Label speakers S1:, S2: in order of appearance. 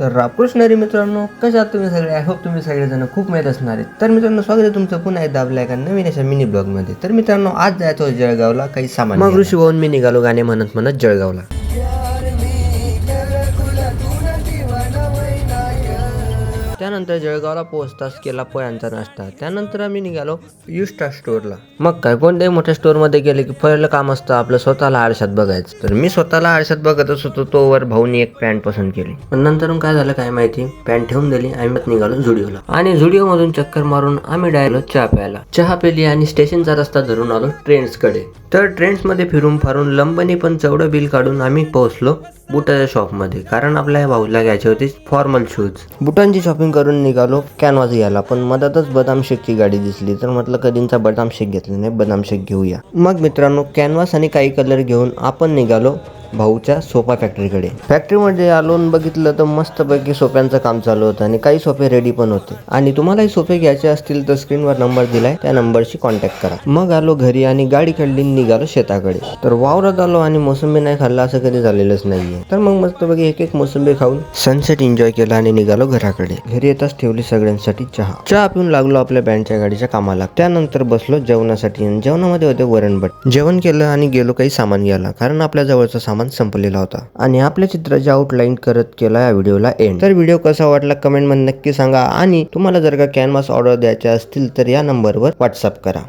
S1: तर रामकृष्ण मित्रांनो, कशा आहात तुम्ही सगळे? आय होप तुम्ही सगळेजण खूप माहीत असणार आहेत. तर मित्रांनो, स्वागत आहे तुमचं पुन्हा एकदा आपल्या एका नवीन अशा मिनी ब्लॉगमध्ये. तर मित्रांनो, आज जायचं होतं जळगावला काही सामान. मग ऋषी भाऊन मी निघालो गाणे म्हणत म्हणत जळगावला. त्यानंतर जळगावला पोहोचताच केला पोह्यांचा नाश्ता. त्यानंतर आम्ही निघालो युस्टा स्टोअरला. मग काय, कोणत्याही मोठ्या स्टोअरमध्ये गेले की पहिलं काम असतं आपलं स्वतःला आरशात बघायचं. तर मी स्वतःला आरशात बघतच होतो, तोवर भाऊनी एक पॅन्ट पसंत केली. पण नंतर काय झालं काय माहिती, पॅन्ट ठेवून दिली. आम्ही निघालो झुडिओला आणि झुडिओ मधून चक्कर मारून आम्ही डायरेक्ट चहा प्यायला. चहा पेली आणि स्टेशनचा रस्ता धरून आलो ट्रेंड्सकडे. तर ट्रेंड्समध्ये फिरून फारून लंबनी पण चवडं बिल काढून आम्ही पोहोचलो बुटाच्या शॉपमध्ये, कारण आपल्या भाऊला घ्यायचे होते फॉर्मल शूज. बुटांची शॉपिंग करून निघालो कॅनव्हास घ्यायला, पण मधातच बदाम शेकची गाडी दिसली. तर म्हटलं कधींचा बदाम शेक घेतला नाही, बदाम शेक घेऊया. मग मित्रांनो, कॅनव्हास आणि काही कलर घेऊन आपण निघालो भाऊच्या सोफा फॅक्टरीकडे. फॅक्टरीमध्ये आलो बघितलं तर मस्तपैकी सोफ्यांचं काम चालू होतं आणि काही सोफे रेडी पण होते. आणि तुम्हालाही सोफे घ्यायचे असतील तर स्क्रीनवर नंबर दिलाय, त्या नंबरशी कॉन्टॅक्ट करा. मग आलो घरी आणि गाडी काढली, निघालो शेताकडे. तर वावरात आलो आणि मोसंबी नाही खाल्ला असं कधी झालेलंच नाहीये. तर मग मस्तपैकी एक एक मोसंबी खाऊन सनसेट एन्जॉय केला आणि निघालो घराकडे. घरी येताच ठेवली सगळ्यांसाठी चहा पिऊन लागलो आपल्या बँडच्या गाडीच्या कामाला. त्यानंतर बसलो जेवणासाठी आणि जेवणामध्ये होते वरणभट. जेवण केलं आणि गेलो काही सामान घ्यायला, कारण आपल्या जवळचं सामान संपलेला होता. आणि आपल्या चित्राची आउटलाईन करत केला या व्हिडिओला एंड. तर व्हिडिओ कसा वाटला कमेंट मध्ये नक्की सांगा आणि तुम्हाला जर का कॅनव्हास ऑर्डर द्यायचे असतील तर या नंबरवर व्हॉट्सअप करा.